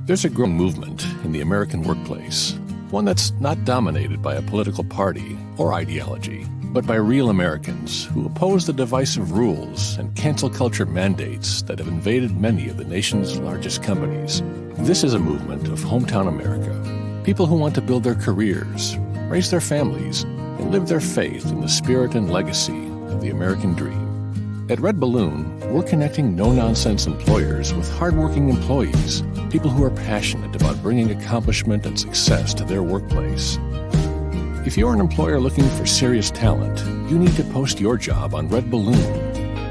There's a growing movement in the American workplace, one that's not dominated by a political party or ideology, but by real Americans who oppose the divisive rules and cancel culture mandates that have invaded many of the nation's largest companies. This is a movement of hometown America. People who want to build their careers, raise their families, and live their faith in the spirit and legacy of the American dream. At Red Balloon, we're connecting no-nonsense employers with hardworking employees, people who are passionate about bringing accomplishment and success to their workplace. If you're an employer looking for serious talent, you need to post your job on Red Balloon.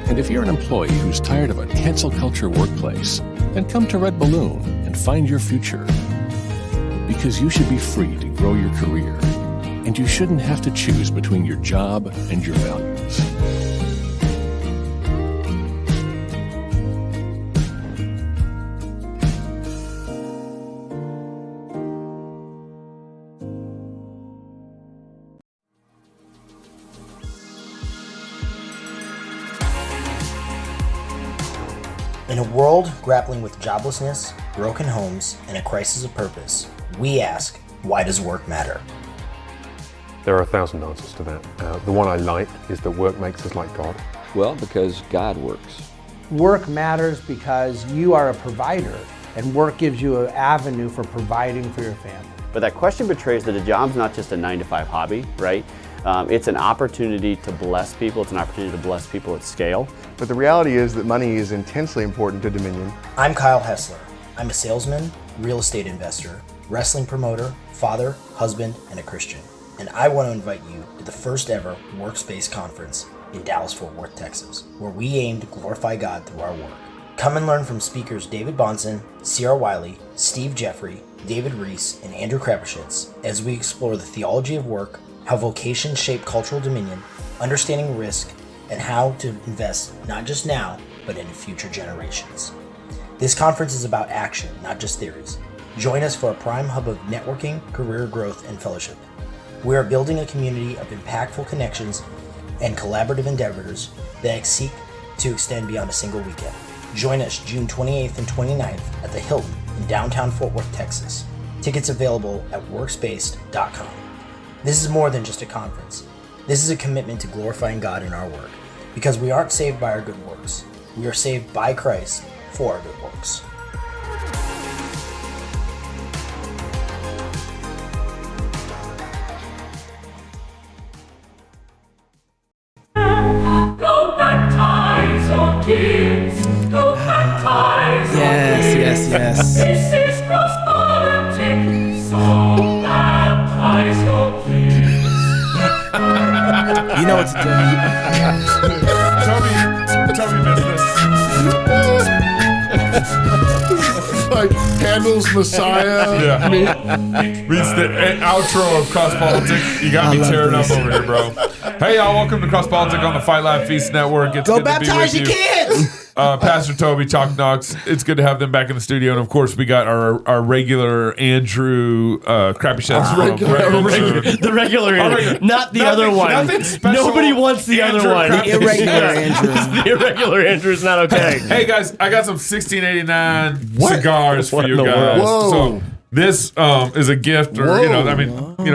And if you're an employee who's tired of a cancel culture workplace, then come to Red Balloon and find your future. Because you should be free to grow your career, and you shouldn't have to choose between your job and your values. In a world grappling with joblessness, broken homes, and a crisis of purpose, we ask, why does work matter? There are 1,000 answers to that. The one I like is that work makes us like God. Well, because God works. Work matters because you are a provider, and work gives you an avenue for providing for your family. But that question betrays that a job's not just a 9-to-5 hobby, right? It's an opportunity to bless people. It's an opportunity to bless people at scale. But the reality is that money is intensely important to Dominion. I'm Kyle Hessler. I'm a salesman, real estate investor, wrestling promoter, father, husband, and a Christian. And I want to invite you to the first ever Workspace Conference in Dallas-Fort Worth, Texas, where we aim to glorify God through our work. Come and learn from speakers David Bonson, C.R. Wiley, Steve Jeffrey, David Reese, and Andrew Krapushitz as we explore the theology of work, how vocations shape cultural dominion, understanding risk, and how to invest not just now, but in future generations. This conference is about action, not just theories. Join us for a prime hub of networking, career growth, and fellowship. We are building a community of impactful connections and collaborative endeavors that seek to extend beyond a single weekend. Join us June 28th and 29th at the Hilton in downtown Fort Worth, Texas. Tickets available at workspace.com. This is more than just a conference. This is a commitment to glorifying God in our work, because we aren't saved by our good works. We are saved by Christ for our good works. Go baptize your kids. Go baptize Yes. This is prosperity. So baptize your kids. You know what to Toby missed this. Like Handel's Messiah. Yeah. Meets the outro of Cross Politic. You got me tearing up over here, bro. Hey, y'all. Welcome to Cross Politic on the Fight Laugh Feast Network. It's Go good to be baptize with your you. kids! Pastor Toby, Chalk Knox. It's good to have them back in the studio. And, of course, we got our regular Andrew Crappy Sheds from The regular Andrew, not the other one. Nothing special. Nobody wants the Andrew other one. Crappy Irregular Sheds. Andrew. The irregular Andrew is not okay. Hey, guys, I got some 1689 cigars for What you in the guys. world? So this is a gift, or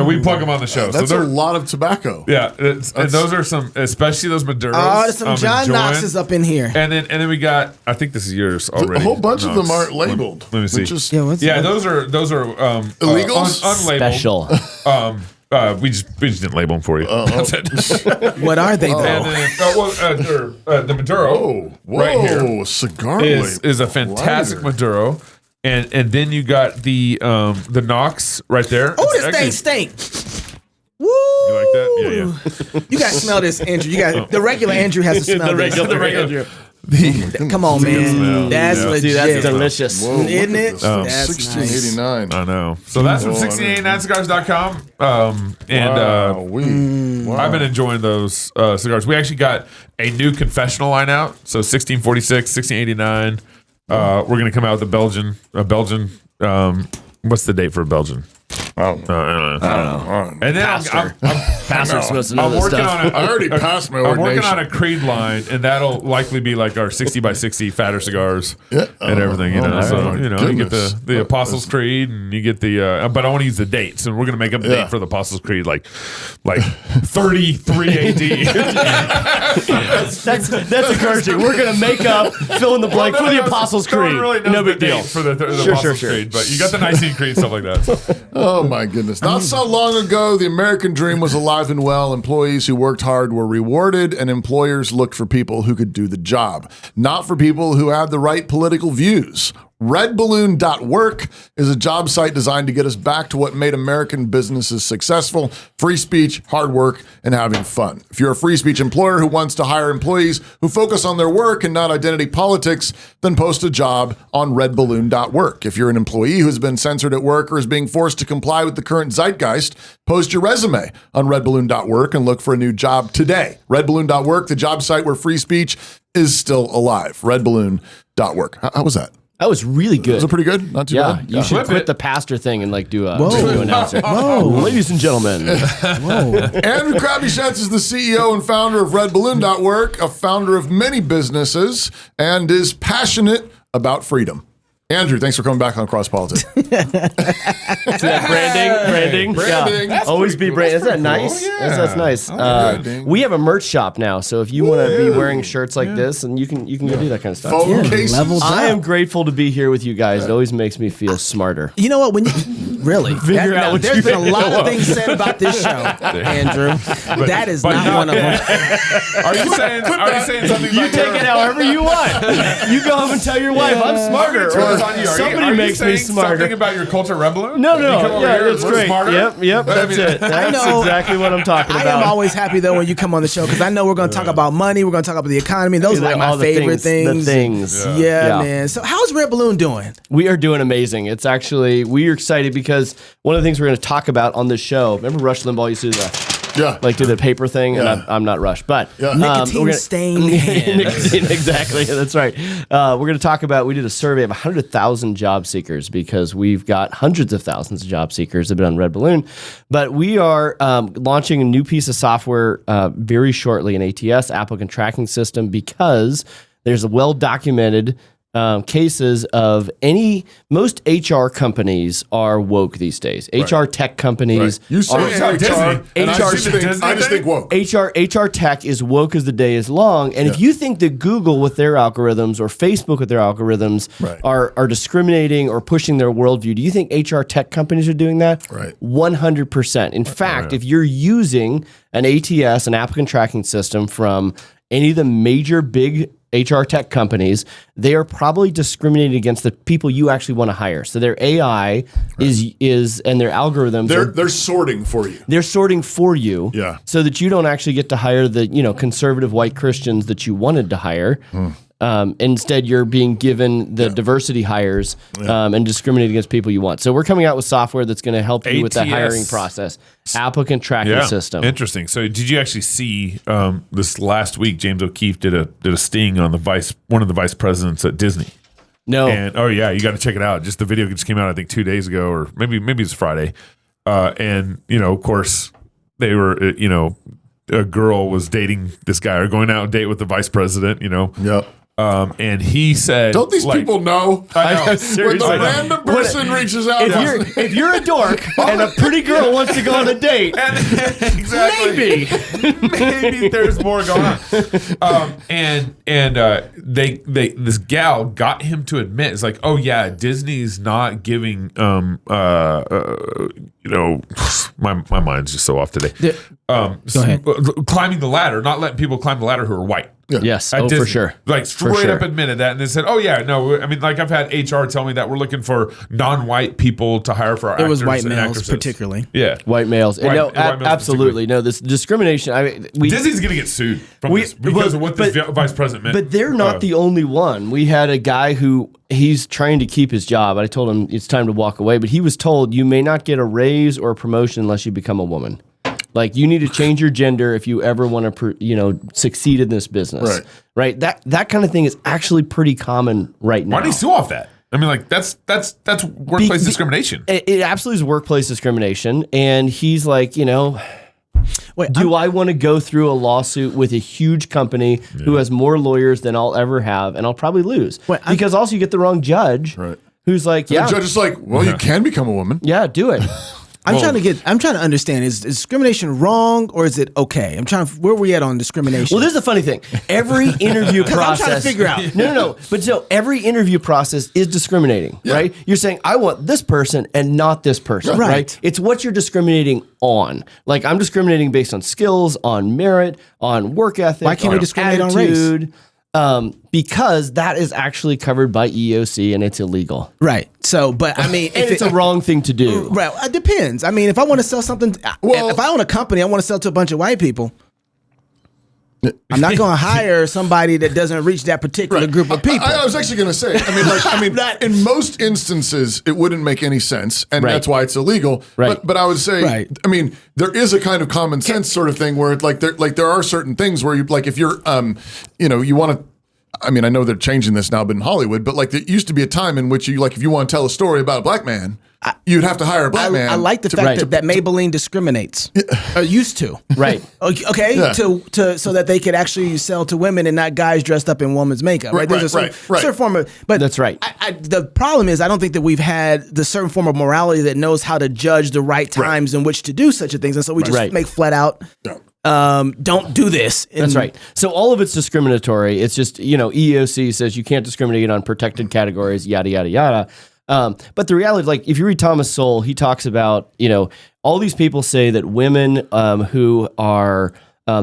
we plug them on the show. That's so a lot of tobacco. yeah, and those are some, especially those Maduros. Oh, there's some John enjoying. Knox's up in here. And then we got, I think this is yours already. A whole bunch of them Knox. aren't labeled. Let me see. Which is Yeah, those are Illegals? unlabeled. Special. We just didn't label them for you. That's it. what are they though? And then the Maduro right here cigar is a fantastic lighter. Maduro. And then you got the Knox right there. Oh, It's this actually- thing stink. Woo! You like that? Yeah. You gotta smell this, Andrew. You got the regular Andrew has to smell this. The regular. Come on, man. That's legit. See, that's delicious. Whoa, Isn't look at it? this. That's 1689. I know. So that's from 1689cigars.com. Wow. I've been enjoying those cigars. We actually got a new confessional line out. So 1646, 1689. We're going to come out with a Belgian. What's the date for a Belgian? I don't know. And then Pastor's supposed to know I'm this working stuff. on I already passed my I'm ordination. working on a creed line, and that'll likely be like our 60 by 60 fatter cigars and everything. You know, so you know, you get the Apostles' Creed, and you get the. But I want to use the dates, and we're gonna make up the date for the Apostles' Creed, like 33 AD. That's encouraging. We're gonna make up fill in the blank for the Apostles' Creed. No big deal For the Apostles' Creed, but you got the Nicene Creed, stuff like that. So. Oh my goodness. Not so long ago, the American dream was alive and well. Employees who worked hard were rewarded, and employers looked for people who could do the job, not for people who had the right political views. Redballoon.work is a job site designed to get us back to what made American businesses successful: free speech, hard work, and having fun. If you're a free speech employer who wants to hire employees who focus on their work and not identity politics, then post a job on Redballoon.work. If you're an employee who's been censored at work or is being forced to comply with the current zeitgeist, post your resume on Redballoon.work and look for a new job today. Redballoon.work, the job site where free speech is still alive. Redballoon.work. How was that? That was really good. Was it pretty good? Not too bad? You should quit the pastor thing and like do a radio announcer. Ladies and gentlemen. Andrew Krabby-Schatz is the CEO and founder of Redballoon.work, a founder of many businesses, and is passionate about freedom. Andrew, thanks for coming back on Cross Politics. See that branding? Yeah. Always be branding. Isn't that nice? That's nice. We have a merch shop now, so if you want to be wearing shirts like this, and you can go do that kind of stuff. Phone cases. I am grateful to be here with you guys. It always makes me feel smarter. You know what? When you really Figure out what there's you been a really lot of want. things said about this show, Andrew. That is not one of them. Are you saying something? You take it however you want. You go home and tell your wife, I'm smarter. Or somebody makes me smarter. Something about your culture, Red Balloon? No. You come over Yeah, here, that's we're great. smarter? Yep. That's it. That's exactly what I'm talking I about. am always happy though when you come on the show because I know we're going to talk about money. We're going to talk about the economy. Those are like my All the favorite things. The things. Yeah, man. So how's Red Balloon doing? We are doing amazing. It's actually, we are excited because one of the things we're going to talk about on this show, remember Rush Limbaugh used to do that? Yeah. Like do the paper thing, and I'm not Rush, but Nicotine stained hands. Exactly, that's right. We're going to talk about, we did a survey of 100,000 job seekers because we've got hundreds of thousands of job seekers that have been on Red Balloon, but we are launching a new piece of software very shortly, an ATS, applicant tracking system, because there's a well-documented cases of most HR companies are woke these days. HR tech companies You say HR, and I just think woke. HR tech is woke as the day is long. And if you think that Google with their algorithms or Facebook with their algorithms are discriminating or pushing their worldview, do you think HR tech companies are doing that? Right. 100%. In fact, if you're using an ATS, an applicant tracking system from any of the major big HR tech companies, they are probably discriminating against the people you actually want to hire. So their AI is and their algorithms They're sorting for you. They're sorting for you, so that you don't actually get to hire the conservative white Christians that you wanted to hire. Instead, you're being given the diversity hires and discriminating against people you want. So we're coming out with software that's going to help you with the hiring process. Applicant tracking system. Interesting. So did you actually see this last week? James O'Keefe did a sting on one of the vice presidents at Disney. No. And you got to check it out. Just the video just came out, I think 2 days ago, or maybe it's Friday. And of course, they were a girl was dating this guy or going out on a date with the vice president. Yep. And he said, "Don't these people know?" I know. When the random person reaches out, if you're a dork and a pretty girl wants to go on a date, exactly, maybe there's more going on. This gal got him to admit, it's like, oh yeah, Disney's not giving my mind's just so off today. Go ahead. Climbing the ladder, not letting people climb the ladder who are white. Yes, At Disney. for sure. Like straight up admitted that, and they said, "Oh yeah, no." I mean, like I've had HR tell me that we're looking for non-white people to hire for our It was actors white and males, actresses. particularly. Yeah, white males. White males Absolutely. No, this discrimination. Disney's going to get sued from this because of what this vice president meant. But they're not the only one. We had a guy who he's trying to keep his job. I told him it's time to walk away, but he was told you may not get a raise or a promotion unless you become a woman. Like you need to change your gender if you ever want to, succeed in this business. Right. That kind of thing is actually pretty common right now. Why do you sue off that? I mean, like that's workplace discrimination. It absolutely is workplace discrimination. And he's like, Wait, do I want to go through a lawsuit with a huge company who has more lawyers than I'll ever have, and I'll probably lose? Because also you get the wrong judge who's like, The judge is like, well, you can become a woman. Yeah, do it. I'm trying to understand, is discrimination wrong or is it okay? Where are we at on discrimination? Well, this is the funny thing. Every interview process. I'm trying to figure out. No. But so every interview process is discriminating, right? You're saying, I want this person and not this person, right? It's what you're discriminating on. Like, I'm discriminating based on skills, on merit, on work ethic. Why can't we discriminate on race? Because that is actually covered by EEOC and it's illegal. Right. So, but I mean, it's a wrong thing to do. Right. It depends. I mean, if I want to sell something, if I own a company, I want to sell to a bunch of white people. I'm not going to hire somebody that doesn't reach that particular group of people. I was actually going to say, in most instances, it wouldn't make any sense, and that's why it's illegal. Right. But I would say, I mean, there is a kind of common sense sort of thing where, there are certain things where if you're, you want to. I mean, I know they're changing this now, but in Hollywood, but there used to be a time in which if you want to tell a story about a black man, you'd have to hire a black man. I like the fact that Maybelline discriminates. Used to. Right. Okay. Yeah. To so that they could actually sell to women and not guys dressed up in women's makeup. Right. There's a certain form of. But that's right. The problem is I don't think that we've had the certain form of morality that knows how to judge the right times in which to do such a things, and so we just make flat out. Yeah. Don't do this. That's right. So all of it's discriminatory. It's just, EEOC says you can't discriminate on protected categories, yada, yada, yada. But the reality, if you read Thomas Sowell, he talks about, all these people say that women who are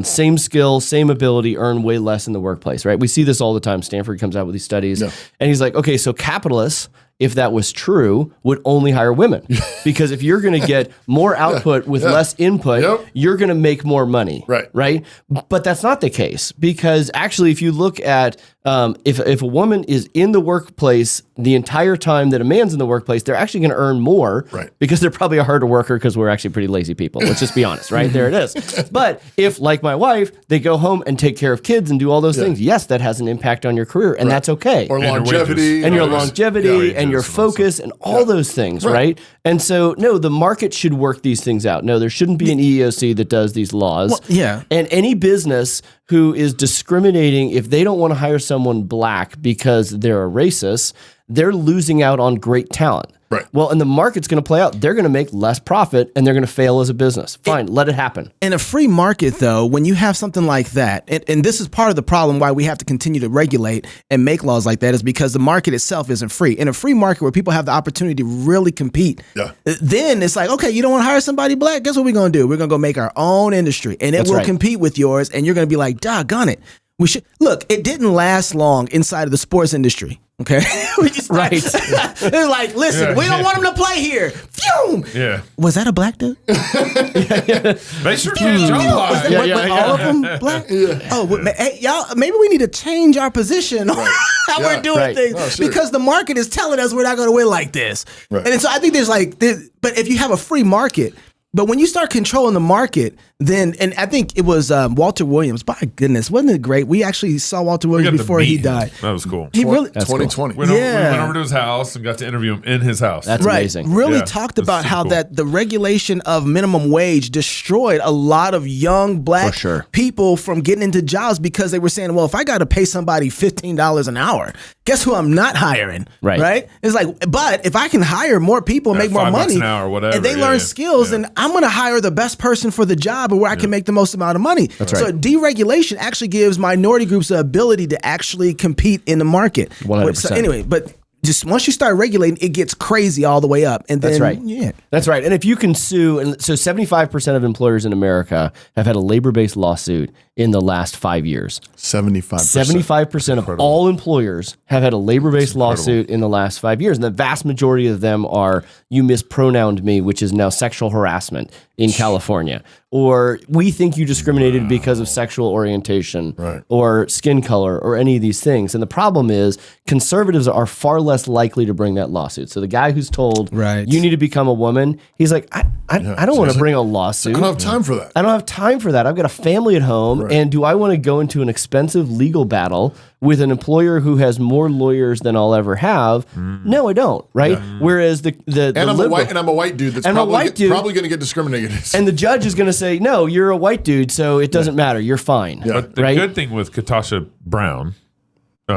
same skill, same ability, earn way less in the workplace, right? We see this all the time. Stanford comes out with these studies. Yeah. And he's like, okay, so capitalists, if that was true, would only hire women. Because if you're going to get more output with less input, you're going to make more money. Right? But that's not the case. Because actually, if you look at if a woman is in the workplace the entire time that a man's in the workplace, they're actually going to earn more because they're probably a harder worker because we're actually pretty lazy people. Let's just be honest, right? There it is. But if, like my wife, they go home and take care of kids and do all those things, yes, that has an impact on your career, and that's okay. Or longevity. And your longevity and your focus and all those things, right? And so, no, the market should work these things out. No, there shouldn't be an EEOC that does these laws. And any business who is discriminating, if they don't want to hire someone black because they're a racist, they're losing out on great talent. Right. Well, and the market's going to play out. They're going to make less profit and they're going to fail as a business. Fine, let it happen. In a free market, though, when you have something like that, and this is part of the problem why we have to continue to regulate and make laws like that, is because the market itself isn't free. In a free market where people have the opportunity to really compete, then it's like, okay, you don't want to hire somebody black? Guess what we're going to do? We're going to go make our own industry, and it will compete with yours, and you're going to be like, doggone it. We should look. It didn't last long inside of the sports industry. Okay, they're like, listen, we don't want him to play here. Phew! Yeah, was that a black dude? They sure can't jump high. All of them black. Oh, hey, y'all, maybe we need to change our position on how we're doing things because the market is telling us we're not going to win like this. And so I think but if you have a free market. But when you start controlling the market, then, and I think it was Walter Williams. My goodness, wasn't it great? We actually saw Walter Williams before he died. That was cool. He really 2020. We went over to his house and got to interview him in his house. That's amazing. Really talked about how that the regulation of minimum wage destroyed a lot of young black people from getting into jobs because they were saying, well, if I got to pay somebody $15 an hour, guess who I'm not hiring? Right? It's like, but if I can hire more people and make more money, an hour or whatever, and they learn skills, and I'm going to hire the best person for the job where I can make the most amount of money. So deregulation actually gives minority groups the ability to actually compete in the market. 100%. So anyway, but just once you start regulating, it gets crazy all the way up. And then, that's right. Yeah. That's right. And if you can sue, and so 75% of employers in America have had a labor-based lawsuit in the last 5 years. 75% of all employers have had a labor-based lawsuit in the last 5 years. And the vast majority of them are, you mispronounced me, which is now sexual harassment in California. Or we think you discriminated because of sexual orientation or skin color or any of these things. And the problem is conservatives are far less likely to bring that lawsuit. So the guy who's told you need to become a woman, he's like, I don't want to bring a lawsuit. I don't have time for that. I don't have time for that. I've got a family at home And do I want to go into an expensive legal battle with an employer who has more lawyers than I'll ever have? No, I don't. Right. Whereas the I'm liberal, a white dude that's and I'm a white dude, probably going to get discriminated against. And the judge is going to say, no, you're a white dude, so it doesn't matter. You're fine. But the good thing with Katasha Brown,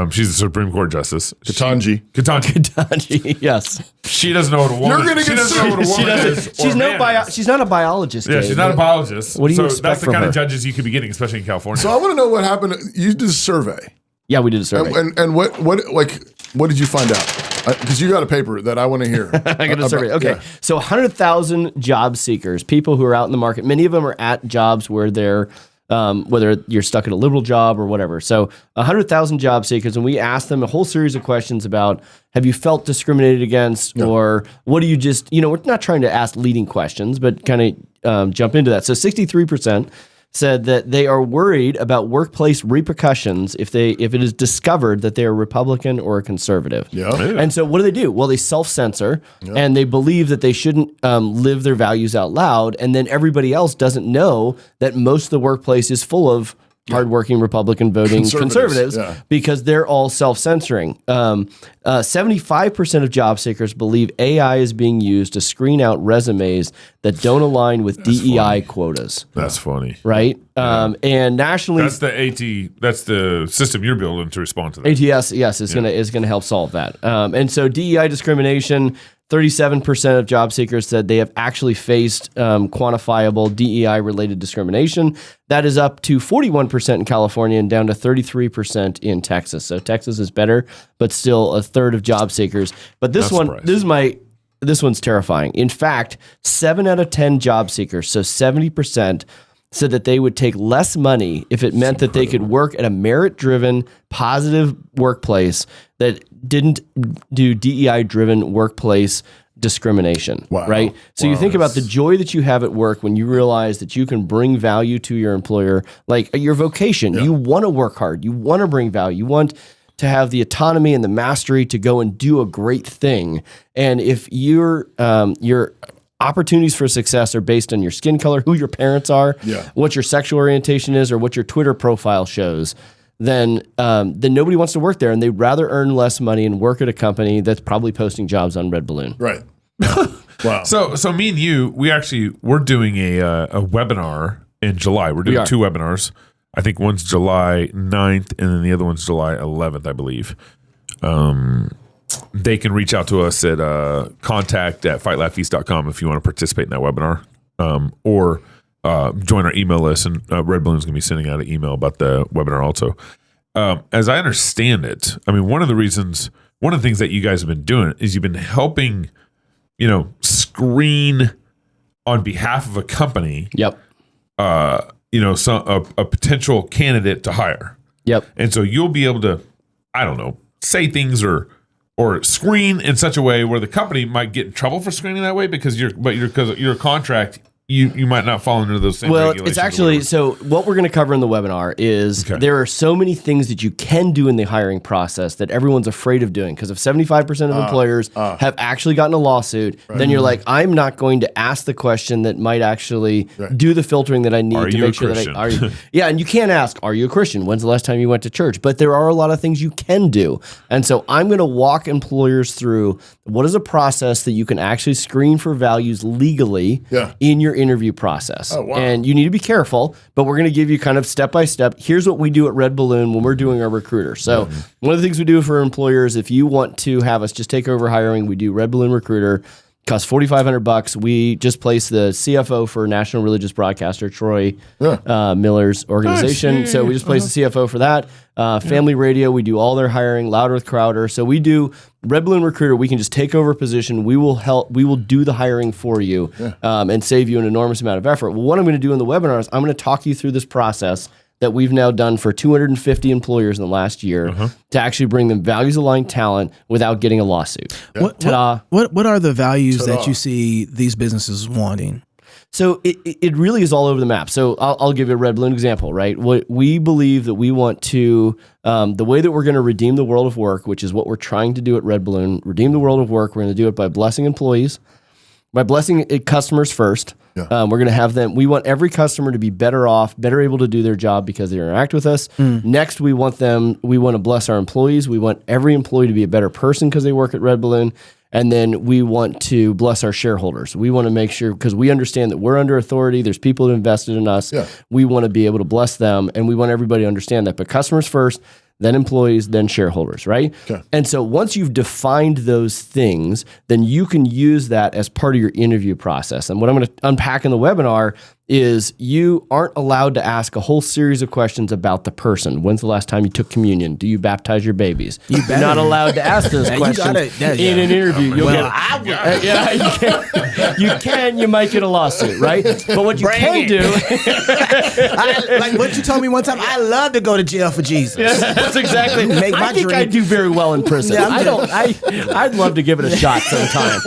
she's the Supreme Court justice. Ketanji, yes. She doesn't know what a woman. You're going to get sued. She's not a biologist. Yeah, she's not a biologist. What do you expect that's the from kind her? of judges you could be getting, especially in California. So I want to know what happened. You did a survey. Yeah, we did a survey. And what did you find out? Because you got a paper that I want to hear. I got a survey. Okay, yeah. so 100,000 job seekers, people who are out in the market. Many of them are at jobs where they're whether you're stuck at a liberal job or whatever. So 100,000 job seekers, and we asked them a whole series of questions about, have you felt discriminated against, or what do you just, we're not trying to ask leading questions, but kind of jump into that. So 63% said that they are worried about workplace repercussions if it is discovered that they are Republican or a conservative. Yeah. And so what do? Well, they self-censor, and they believe that they shouldn't live their values out loud, and then everybody else doesn't know that most of the workplace is full of hardworking Republican voting conservatives because they're all self-censoring. 75% of job seekers believe AI is being used to screen out resumes that don't align with DEI quotas. That's funny. Right? And nationally... That's the system you're building to respond to that. ATS, yes, is gonna help solve that. And so DEI discrimination... 37% of job seekers said they have actually faced quantifiable DEI-related discrimination. That is up to 41% in California and down to 33% in Texas. So Texas is better, but still a third of job seekers. But this one's terrifying. In fact, 7 out of 10 job seekers, so 70%, said that they would take less money if it meant that they could work at a merit-driven, positive workplace that didn't do DEI-driven workplace discrimination, right? So you think about the joy that you have at work when you realize that you can bring value to your employer, like your vocation. You want to work hard. You want to bring value. You want to have the autonomy and the mastery to go and do a great thing. And if your opportunities for success are based on your skin color, who your parents are, what your sexual orientation is, or what your Twitter profile shows, then nobody wants to work there, and they'd rather earn less money and work at a company that's probably posting jobs on Red Balloon. Right. Wow. So me and you, we're doing a webinar in July. We're doing 2 webinars. I think one's July 9th, and then the other one's July 11th, I believe. They can reach out to us at contact@fightlaughfeast.com if you want to participate in that webinar, or join our email list. And Red Balloon's going to be sending out an email about the webinar also. As I understand it, I mean, one of the things that you guys have been doing is you've been helping, screen on behalf of a company. Yep. A potential candidate to hire. Yep. And so you'll be able to, I don't know, say things or screen in such a way where the company might get in trouble for screening that way because your contract, you might not fall under those same regulations. It's actually, so what we're going to cover in the webinar is there are so many things that you can do in the hiring process that everyone's afraid of doing. Because if 75% of employers have actually gotten a lawsuit, then you're like, I'm not going to ask the question that might actually do the filtering that I need to make sure that yeah, and you can't ask, are you a Christian? When's the last time you went to church? But there are a lot of things you can do. And so I'm going to walk employers through what is a process that you can actually screen for values legally in your interview process. Oh, wow. And you need to be careful, but we're going to give you kind of step by step. Here's what we do at Red Balloon when we're doing our recruiter. So one of the things we do for employers, if you want to have us just take over hiring, we do Red Balloon Recruiter. Costs $4,500. We just placed the CFO for National Religious Broadcaster Troy Miller's organization. Nice. So we just placed the CFO for that. Family Radio, we do all their hiring. Louder with Crowder. So we do Red Balloon Recruiter. We can just take over a position. We will help. We will do the hiring for you and save you an enormous amount of effort. Well, what I'm going to do in the webinar is I'm going to talk you through this process that we've now done for 250 employers in the last year to actually bring them values-aligned talent without getting a lawsuit. What are the values that you see these businesses wanting? So it really is all over the map. So I'll give you a Red Balloon example, right? What we believe that we want to, the way that we're going to redeem the world of work, which is what we're trying to do at Red Balloon, redeem the world of work. We're going to do it by blessing employees, by blessing customers first, We're going to have them. We want every customer to be better off, better able to do their job because they interact with us. Next, we want to bless our employees. We want every employee to be a better person because they work at Red Balloon. And then we want to bless our shareholders. We want to make sure, because we understand that we're under authority. There's people who invested in us. Yeah. We want to be able to bless them, and we want everybody to understand that. But customers first, then employees, then shareholders, right? Okay. And so once you've defined those things, then you can use that as part of your interview process. And what I'm going to unpack in the webinar is you aren't allowed to ask a whole series of questions about the person. When's the last time you took communion? Do you baptize your babies? You're not allowed to ask those questions in an interview. You'll you might get a lawsuit, right? But what you can do, like what you told me one time, I love to go to jail for Jesus. That's exactly. I think I do very well in prison. I'd love to give it a shot sometime.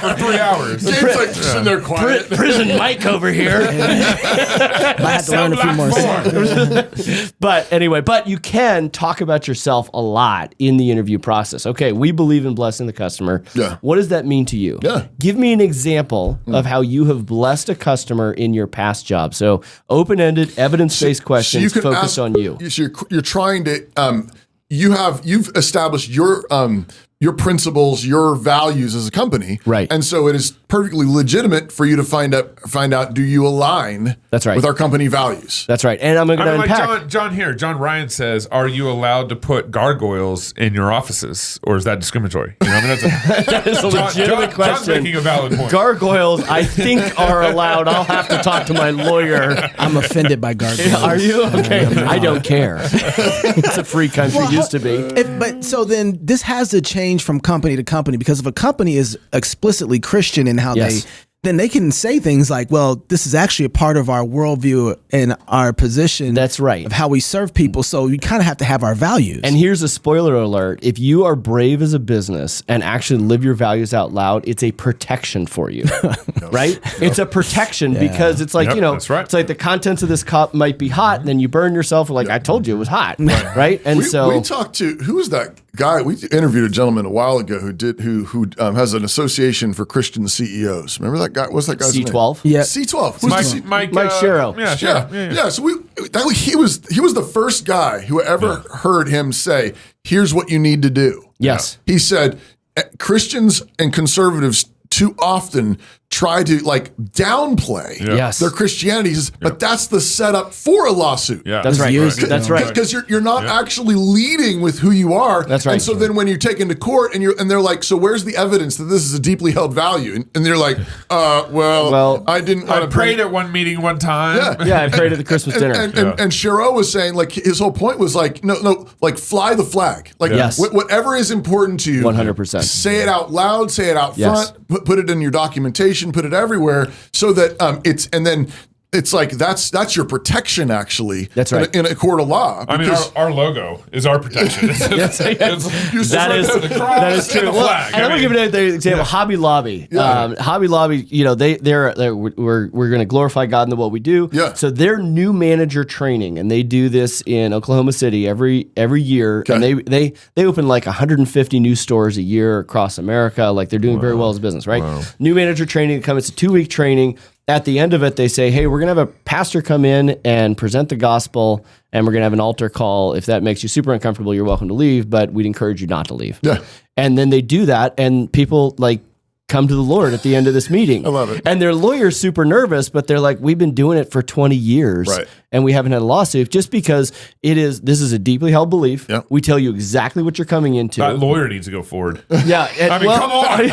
For 3 hours. James like sitting there quiet. Prison Mike over here. I have to learn a few more songs. But anyway, you can talk about yourself a lot in the interview process. Okay, we believe in blessing the customer. Yeah. What does that mean to you? Yeah. Give me an example of how you have blessed a customer in your past job. So open-ended, evidence-based questions focus on you. So you're trying to you've established your principles, your values as a company, right? And so it is perfectly legitimate for you to find out do you align? That's right. With our company values. That's right. And I'm going to unpack. Like John Ryan says, are you allowed to put gargoyles in your offices, or is that discriminatory? You know, I mean, that is a legitimate question. John's making a valid point. Gargoyles, I think, are allowed. I'll have to talk to my lawyer. I'm offended by gargoyles. Are you? Okay. I don't care. It's a free country. Used to be. But so then this has to change from company to company, because if a company is explicitly Christian in how then they can say things like, well, this is actually a part of our worldview and our position. That's right. Of how we serve people. So you kind of have to have our values. And here's a spoiler alert. If you are brave as a business and actually live your values out loud, it's a protection for you, right? It's a protection because it's like, that's right. It's like the contents of this cup might be hot and then you burn yourself. Like, I told you it was hot, right? And we talked to, who was that guy? We interviewed a gentleman a while ago who has an association for Christian CEOs. Remember that guy? What's that guy's C12? name? Yeah. C12. Mike Sharrow. Yeah. So he was the first guy who ever heard him say, here's what you need to do. Yes. He said, Christians and conservatives too often try to downplay their Christianity, but that's the setup for a lawsuit. Yeah. That's right. That's right. Because you're not actually leading with who you are. That's right. And so then when you take into court and they're like, so where's the evidence that this is a deeply held value? And they're like, well, I didn't. I prayed at one meeting one time. Yeah, I prayed at the Christmas dinner. And Sharrow was saying, his whole point was no, fly the flag. Whatever is important to you, 100%. Say it out loud, say it out front, put it in your documentation, put it everywhere, so that it's like that's your protection, actually. That's right. In a court of law. I mean, our logo is our protection. That is true. Well, and I'm gonna give an example. Hobby Lobby. Hobby Lobby. We're going to glorify God in what we do. Yeah. So their new manager training, and they do this in Oklahoma City every year, and they open 150 new stores a year across America. They're doing very well as a business, right? Wow. New manager training. It's a 2-week training. At the end of it, they say, hey, we're going to have a pastor come in and present the gospel, and we're going to have an altar call. If that makes you super uncomfortable, you're welcome to leave, but we'd encourage you not to leave. Yeah. And then they do that, and people come to the Lord at the end of this meeting. I love it. And their lawyer's super nervous, but they're like, we've been doing it for 20 years. Right. And we haven't had a lawsuit just because this is a deeply held belief. Yep. We tell you exactly what you're coming into. That lawyer needs to go forward. Yeah. Come on.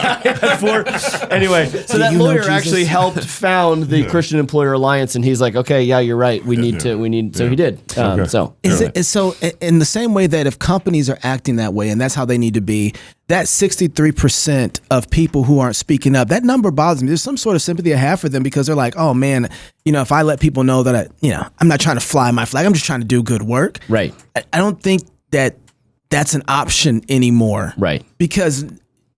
Anyway, so that lawyer actually helped found the Christian Employer Alliance, and he's like, okay, yeah, you're right. So he did. So so in the same way that if companies are acting that way and that's how they need to be, that 63% of people who aren't speaking up, that number bothers me. There's some sort of sympathy I have for them because they're like, oh man, if I let people know that I'm not trying to fly my flag, I'm just trying to do good work. Right. I don't think that that's an option anymore. Right. Because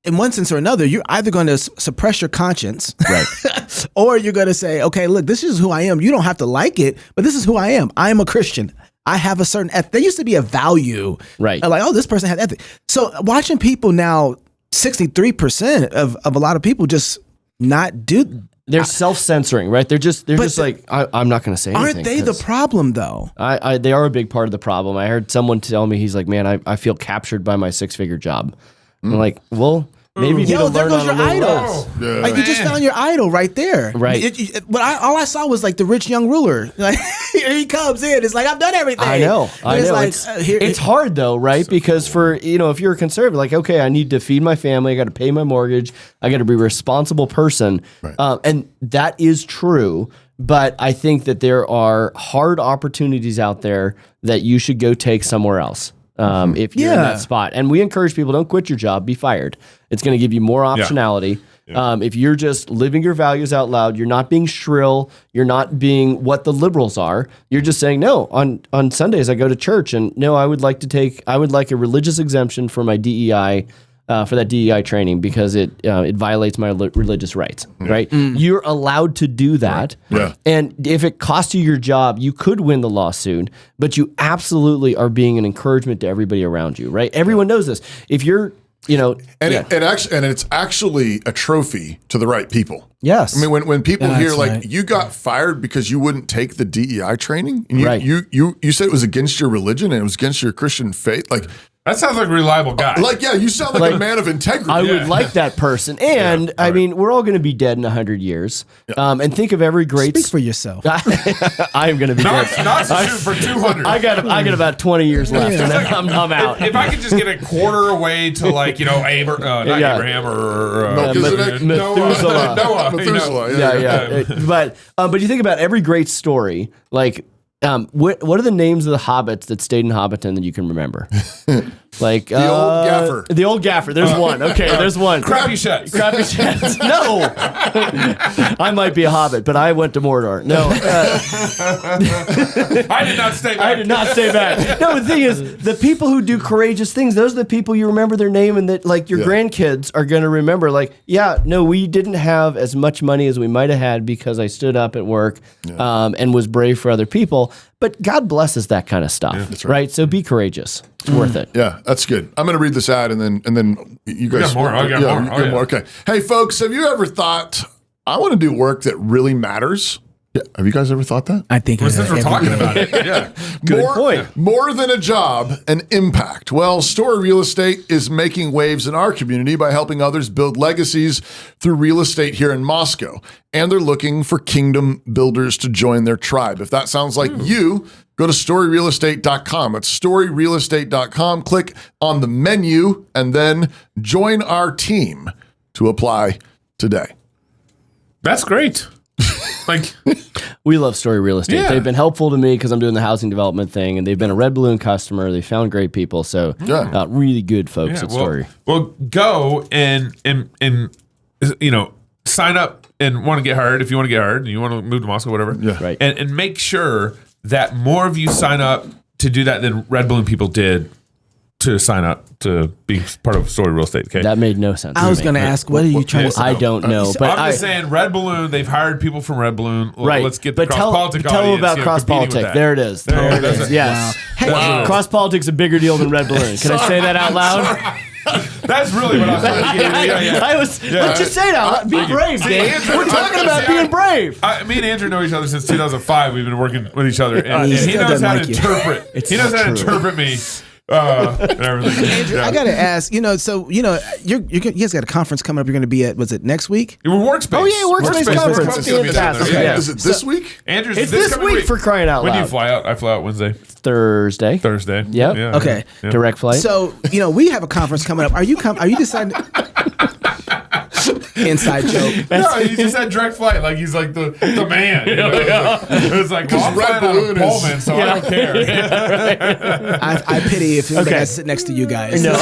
in one sense or another, you're either going to suppress your conscience, right, or you're going to say, okay, look, this is who I am. You don't have to like it, but this is who I am. I am a Christian. I have a certain ethic. There used to be a value. Right. Like, oh, this person had ethic. So watching people now, 63% of a lot of people just not do? They're self-censoring, right? They're just like, I'm not going to say anything. Aren't they the problem, though? They are a big part of the problem. I heard someone tell me, he's like, man, I feel captured by my 6-figure job. I'm like, well, maybe you need to there learn goes on your a little idol. less. Yeah. Like you just found your idol right there. Right. But all I saw was like the rich young ruler. Like here he comes in. It's like I've done everything. I know. And it's like It's hard though, right? Because for if you're a conservative, like okay, I need to feed my family, I got to pay my mortgage, I got to be a responsible person, and that is true. But I think that there are hard opportunities out there that you should go take somewhere else. If you're in that spot. And we encourage people, don't quit your job, be fired. It's going to give you more optionality. If you're just living your values out loud, you're not being shrill, you're not being what the liberals are. You're just saying, no, on Sundays I go to church, and no, I would like a religious exemption for my DEI, for that DEI training, because it violates my religious rights, right? You're allowed to do that. Right. Yeah. And if it costs you your job, you could win the lawsuit, but you absolutely are being an encouragement to everybody around you, right? Everyone knows this. If you're, and it's actually a trophy to the right people. Yes. I mean, when people hear like right. you got fired because you wouldn't take the DEI training, and Right. you said it was against your religion and it was against your Christian faith, like. That sounds like a reliable guy. You sound like a man of integrity. I would like that person. And I mean, we're all going to be dead in 100 years. And think of every great. Speak for yourself. I am going to be not dead. not to shoot for 200. I got about 20 years left, and then I'm out. If I could just get a quarter away to Abraham or Melchizedek? Methuselah. Noah. Methuselah, Yeah. But you think about every great story, like. What are the names of the hobbits that stayed in Hobbiton that you can remember? Like The old gaffer. The old gaffer. There's one. Okay, there's one. Crappy Sheds. Crappy Sheds. No. I might be a hobbit, but I went to Mordor. No. I did not stay back. I did not stay back. No, the thing is, the people who do courageous things, those are the people you remember their name, and that like your grandkids are going to remember. Like, we didn't have as much money as we might have had because I stood up at work and was brave for other people. But God blesses that kind of stuff, that's right? So be courageous. It's worth it. Yeah, that's good. I'm going to read this ad and then you guys. got more. I got more. You got more. Okay. Hey, folks, have you ever thought I want to do work that really matters? Yeah. Have you guys ever thought that? I think Well, since we're talking about it, yeah. Good point. More than a job, an impact. Well, Story Real Estate is making waves in our community by helping others build legacies through real estate here in Moscow. And they're looking for kingdom builders to join their tribe. If that sounds like you, go to storyrealestate.com. It's storyrealestate.com. Click on the menu and then join our team to apply today. That's great. Like, we love Story Real Estate. Yeah. They've been helpful to me because I'm doing the housing development thing, and they've been a Red Balloon customer. They found great people, so really good folks at Story. Well, go and sign up and want to get hired if you want to get hired and you want to move to Moscow, whatever. Yeah. Right. And make sure that more of you sign up to do that than Red Balloon people did to sign up to be part of Story Real Estate. Okay. That made no sense. I was going to ask, what are you trying to say? I don't know, but I'm just saying, Red Balloon. They've hired people from Red Balloon. Right. Let's get the but Cross Politic tell them audience, about Cross competing with Politic. that. There it is. There it is. Yes. Wow. Cross Politic's a bigger deal than Red Balloon. Can I say that out loud? That's really what I was thinking. I was. Let's just say it out loud. Be brave, Dave. Andrew, We're talking about being brave. Me and Andrew know each other since 2005. We've been working with each other, and He he still knows doesn't how like to you. interpret. He knows how to interpret me. And everything. Andrew, I gotta ask. You guys got a conference coming up. You're going to be at. Was it next week? We're Workspace. Oh yeah, Workspace Conference. It's gonna be Fantastic. there. Yeah. Is it this week? Andrew's It's this coming week for crying out When do you loud. fly out? I fly out Wednesday, Thursday. Thursday. Yep. Yeah. Okay. Yeah. Direct flight. So we have a conference coming up. Are you deciding? Inside joke. No, he just had direct flight. Like he's like the man. You know? It's like, well, I'm Red flying out Balloon of is- Pullman, so I don't care. I pity if you guys sit next to you guys. No.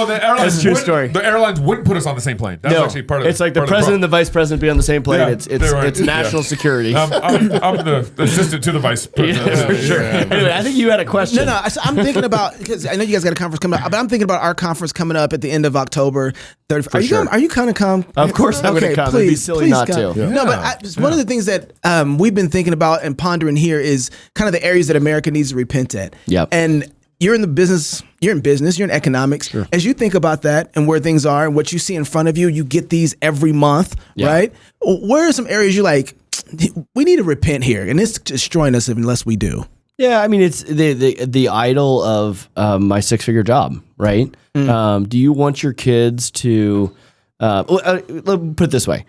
The airlines That's a true wouldn't- story. The airlines wouldn't put us on the same plane. That's No, actually part of it's like the part president and the vice president be on the same plane. Yeah, it's they were- national security. I'm the assistant to the vice president. Yeah, for sure. Anyway, I think you had a question. No. So I'm thinking about, because I know you guys got a conference coming up, but I'm thinking about our conference coming up at the end of October. Are you sure. Are you going to come? Of course I'm gonna come. It'd be silly not come. to. No, but one of the things that we've been thinking about and pondering here is kind of the areas that America needs to repent at. Yep. And you're in business, you're in economics. Sure. As you think about that and where things are and what you see in front of you, you get these every month, right? Where are some areas you're like, we need to repent here, and it's destroying us unless we do? Yeah, I mean, it's the idol of my 6-figure job, right? Do you want your kids to? Let me put it this way: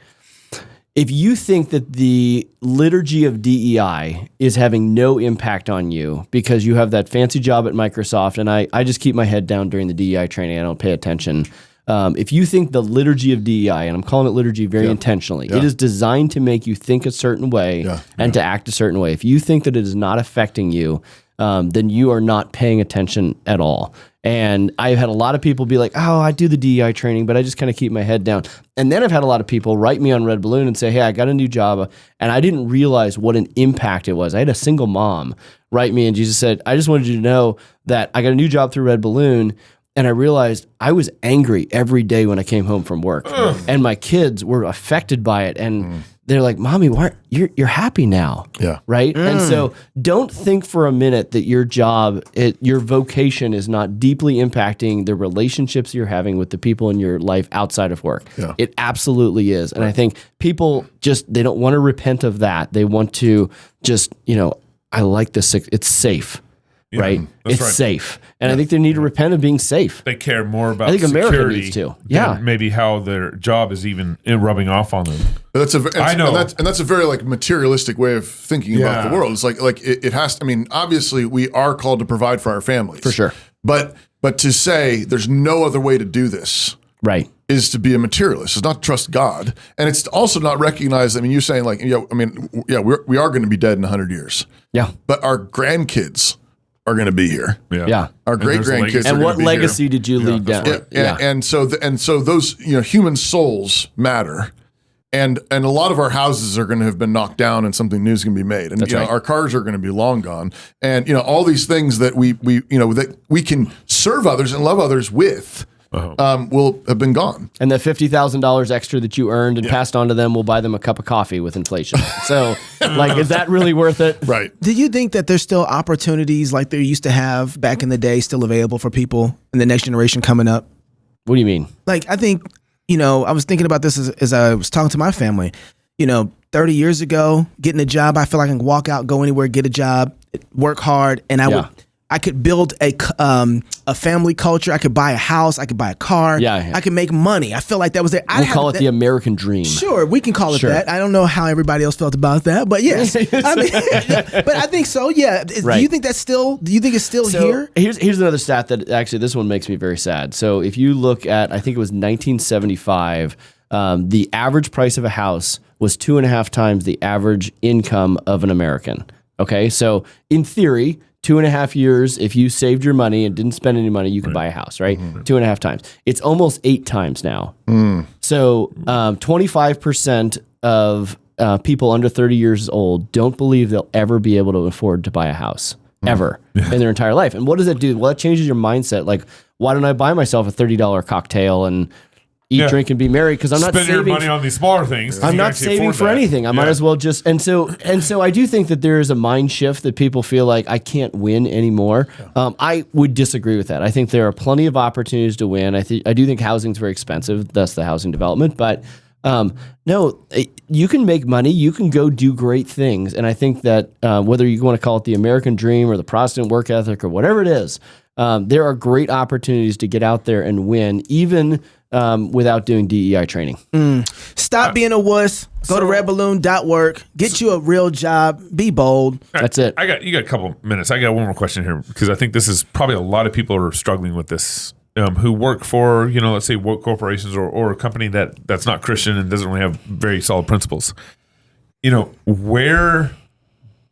if you think that the liturgy of DEI is having no impact on you because you have that fancy job at Microsoft, and I just keep my head down during the DEI training, I don't pay attention. If you think the liturgy of DEI, and I'm calling it liturgy very intentionally, it is designed to make you think a certain way and to act a certain way. If you think that it is not affecting you, then you are not paying attention at all. And I've had a lot of people be like, oh, I do the DEI training, but I just kind of keep my head down. And then I've had a lot of people write me on Red Balloon and say, hey, I got a new job, and I didn't realize what an impact it was. I had a single mom write me, and she just said, I just wanted you to know that I got a new job through Red Balloon, and I realized I was angry every day when I came home from work, and my kids were affected by it. And they're like, "Mommy, why you're happy now?" Yeah, right. And so, don't think for a minute that your job, your vocation, is not deeply impacting the relationships you're having with the people in your life outside of work. Yeah. It absolutely is. And I think people they don't want to repent of that. They want to just, I like this. It's safe. Yeah, right? It's right. safe. And I think they need to repent of being safe. They care more about I think America security needs to. than maybe how their job is even rubbing off on them. But I know. and that's a very like materialistic way of thinking about the world. It's like it has to, I mean, obviously we are called to provide for our families. For sure. But to say there's no other way to do this. Right. Is to be a materialist. It's not to trust God. And it's also not recognize, I mean, you're saying like, we are going to be dead in 100 years. Yeah. But our grandkids are going to be here. Yeah. Our great grandkids. And what legacy did you leave down? And so those human souls matter, and a lot of our houses are going to have been knocked down, and something new is going to be made, and That's right. our cars are going to be long gone, and all these things that that we can serve others and love others with. Will have been gone. And the $50,000 extra that you earned and passed on to them will buy them a cup of coffee with inflation. So, is that really worth it? Right. Do you think that there's still opportunities like there used to have back in the day still available for people in the next generation coming up? What do you mean? Like, I think, I was thinking about this as I was talking to my family. 30 years ago, getting a job, I feel like I can walk out, go anywhere, get a job, work hard, and I could build a family culture. I could buy a house. I could buy a car. I could make money. I feel like that was it. We'll call it the American dream. Sure, we can call it that. I don't know how everybody else felt about that, but yes. But I think so. Yeah. Right. Do you think that's still? Do you think it's still here? Here's another stat that actually this one makes me very sad. So if you look at, I think it was 1975, the average price of a house was 2.5 times the average income of an American. Okay, so in theory, 2.5 years, if you saved your money and didn't spend any money, you could buy a house, right? 2.5 times. It's almost 8 times now. So 25% of people under 30 years old don't believe they'll ever be able to afford to buy a house, ever, in their entire life. And what does that do? Well, it changes your mindset. Like, why don't I buy myself a $30 cocktail and eat, drink, and be merry? Because I'm not spend saving your money on these smaller things. I'm not saving for anything. I might as well just and so I do think that there is a mind shift that people feel like I can't win anymore. I would disagree with that. I think there are plenty of opportunities to win. I do think housing is very expensive. Thus the housing development, but no, you can make money. You can go do great things. And I think that whether you want to call it the American dream or the Protestant work ethic or whatever it is, there are great opportunities to get out there and win, even without doing DEI training. Stop being a wuss. Go to redballoon.work. Get you a real job. Be bold. That's it. You got a couple minutes. I got one more question here because I think this is probably a lot of people are struggling with this. Who work for, let's say woke corporations or a company that's not Christian and doesn't really have very solid principles. Where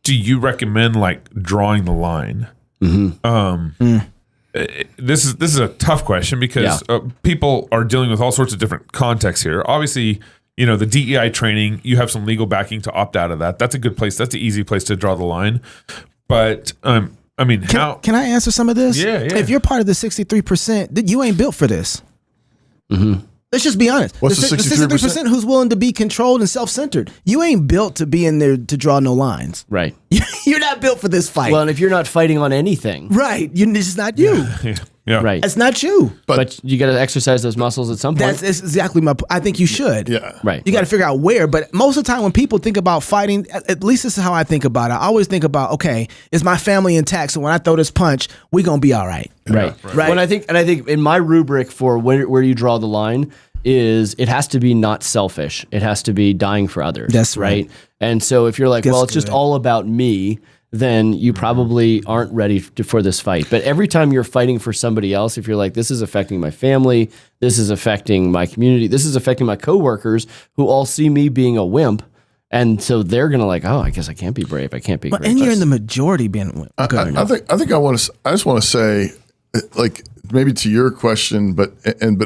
do you recommend like drawing the line? This is a tough question because people are dealing with all sorts of different contexts here. Obviously, the DEI training, you have some legal backing to opt out of that. That's a good place. That's the easy place to draw the line. But can I answer some of this? Yeah. If you're part of the 63%, then you ain't built for this. Let's just be honest. What's the 63%? Who's willing to be controlled and self-centered. You ain't built to be in there to draw no lines. Right. You're not built for this fight. Well, and if you're not fighting on anything, right. This is not you. Yeah. right? That's not you. But you got to exercise those muscles at some point. That's exactly I think you should. Yeah. Right. You got to figure out where. But most of the time when people think about fighting, at least this is how I think about it. I always think about, okay, is my family intact? So when I throw this punch, we going to be all right. Right. Right. When I think in my rubric for where you draw the line is it has to be not selfish. It has to be dying for others. That's right. And so if you're like, That's well, it's just good. all about me, then you probably aren't ready for this fight. But every time you're fighting for somebody else, if you're like, this is affecting my family, this is affecting my community, this is affecting my coworkers who all see me being a wimp. And so they're gonna like, oh, I guess I can't be brave. I can't be. And you're in the majority being a wimp. I just want to say, like, maybe to your question, but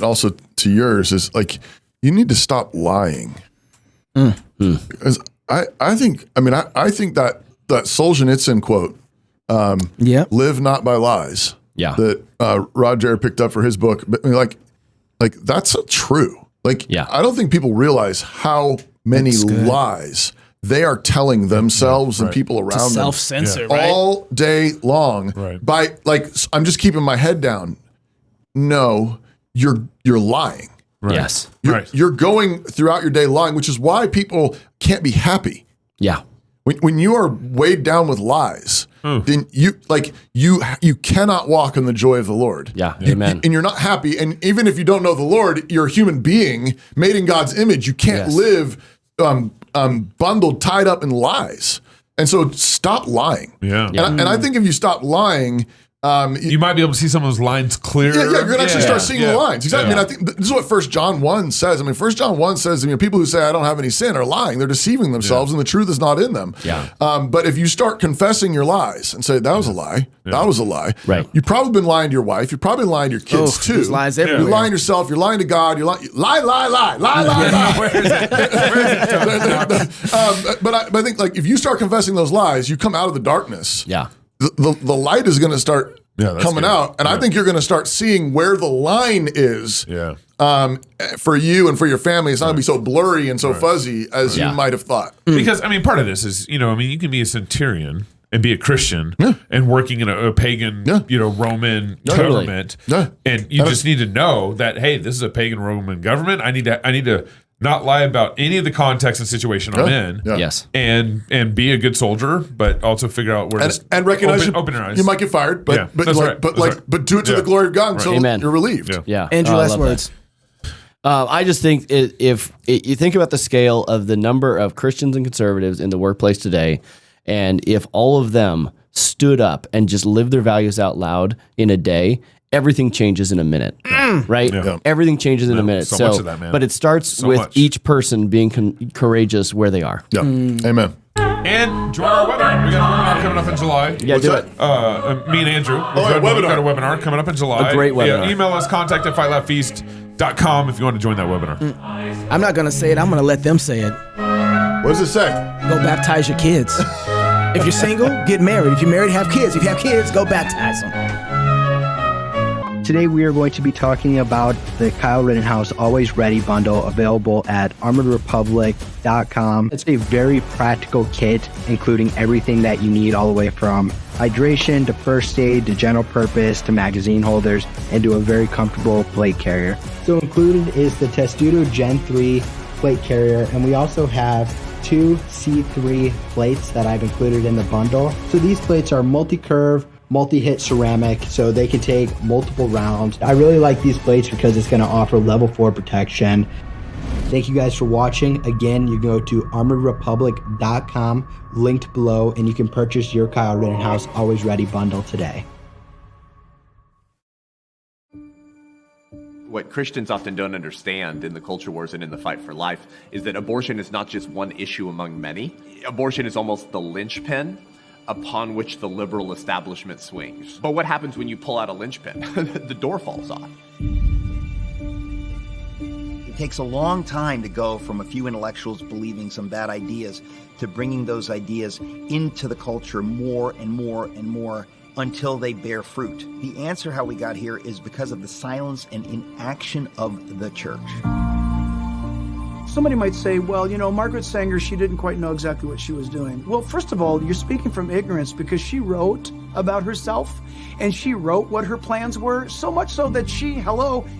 also to yours is like, you need to stop lying. Because I think that Solzhenitsyn quote, live not by lies. Yeah. That Roger picked up for his book. But I mean, like that's so true. Like, I don't think people realize how many lies they are telling themselves and people around them self-censor, right? all day long. Right. By like, I'm just keeping my head down. No, you're lying. Right. Yes. You're going throughout your day lying, which is why people can't be happy. Yeah. When you are weighed down with lies, then you cannot walk in the joy of the Lord. Yeah. Amen. And you're not happy. And even if you don't know the Lord, you're a human being made in God's image. You can't live bundled, tied up in lies. And so stop lying. Yeah. And I think if you stop lying, you might be able to see some of those lines clearer. Yeah, you're going to actually start seeing the lines. Exactly. I mean, I think this is what 1 John 1 says. I mean, 1 John 1 says, people who say I don't have any sin are lying. They're deceiving themselves and the truth is not in them. Yeah. But if you start confessing your lies and say, that was a lie, that was a lie. Right. You've probably been lying to your wife. You've probably been lying to your kids too. There's lies everywhere. You're lying to yourself. You're lying to God. You're lie. Where is it? But I think like if you start confessing those lies, you come out of the darkness. Yeah. The light is going to start coming good. out. And I think you're going to start seeing where the line is for you and for your family. It's not going to be so blurry and so fuzzy as you might have thought. Because, I mean, part of this is, you can be a centurion and be a Christian and working in a pagan, Roman government. And you just need to know that, hey, this is a pagan Roman government. I need to not lie about any of the context and situation I'm in. Yes. And be a good soldier, but also figure out where and recognize open your eyes. you might get fired, but do it to the glory of God until you're relieved. Yeah. Andrew, I last love words. I just think if you think about the scale of the number of Christians and conservatives in the workplace today, and if all of them stood up and just lived their values out loud in a day, everything changes in a minute, right? Yeah. Everything changes in a minute. So much of that, man. But it starts So with much. each person being courageous where they are. Yeah. Amen. And join our webinar. We got a webinar coming up in July. Yeah, do it. Me and Andrew. We've got a webinar coming up in July. A great webinar. Yeah, email us, contact@fightlaughfeast.com if you want to join that webinar. I'm not going to say it. I'm going to let them say it. What does it say? Go baptize your kids. If you're single, get married. If you're married, have kids. If you have kids, go baptize them. Today we are going to be talking about the Kyle Rittenhouse Always Ready bundle available at armoredrepublic.com. It's a very practical kit, including everything that you need all the way from hydration to first aid to general purpose to magazine holders and to a very comfortable plate carrier. So included is the Testudo Gen 3 plate carrier, and we also have 2 C3 plates that I've included in the bundle. So these plates are multi-curve, multi-hit ceramic, so they can take multiple rounds. I really like these plates because it's going to offer level 4 protection. Thank you guys for watching. Again, you go to armoredrepublic.com, linked below, and you can purchase your Kyle Rittenhouse Always Ready bundle today. What Christians often don't understand in the culture wars and in the fight for life is that abortion is not just one issue among many. Abortion is almost the linchpin upon which the liberal establishment swings. But what happens when you pull out a linchpin? The door falls off. It takes a long time to go from a few intellectuals believing some bad ideas to bringing those ideas into the culture more and more and more until they bear fruit. The answer how we got here is because of the silence and inaction of the church. Somebody might say, well, you know, Margaret Sanger, she didn't quite know exactly what she was doing. Well, first of all, you're speaking from ignorance because she wrote about herself and she wrote what her plans were, so much so that she,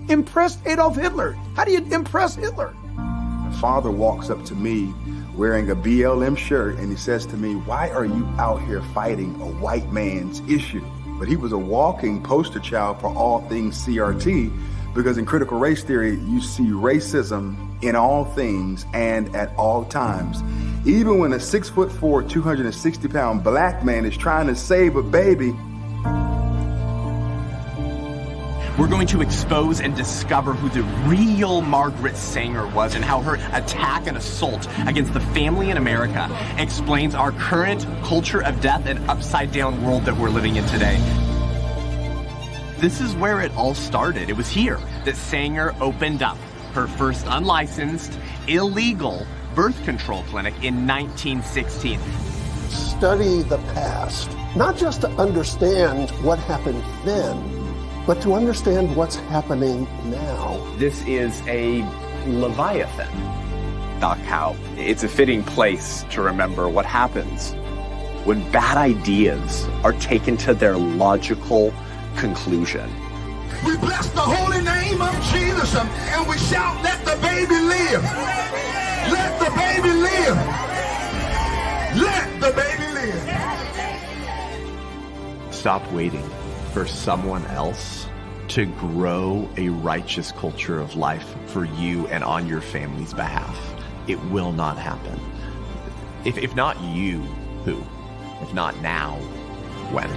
impressed Adolf Hitler. How do you impress Hitler? My father walks up to me wearing a BLM shirt and he says to me, why are you out here fighting a white man's issue? But he was a walking poster child for all things CRT, because in critical race theory, you see racism in all things and at all times. Even when a 6'4", 260-pound black man is trying to save a baby. We're going to expose and discover who the real Margaret Sanger was and how her attack and assault against the family in America explains our current culture of death and upside-down world that we're living in today. This is where it all started. It was here that Sanger opened up her first unlicensed, illegal birth control clinic in 1916. Study the past, not just to understand what happened then, but to understand what's happening now. This is a Leviathan. Dachau. It's a fitting place to remember what happens when bad ideas are taken to their logical conclusion. We bless the holy name of Jesus and we shout, let the baby live. Let the baby live. Let the baby live. Stop waiting for someone else to grow a righteous culture of life for you and on your family's behalf. It will not happen. If not you, who? If not now, when?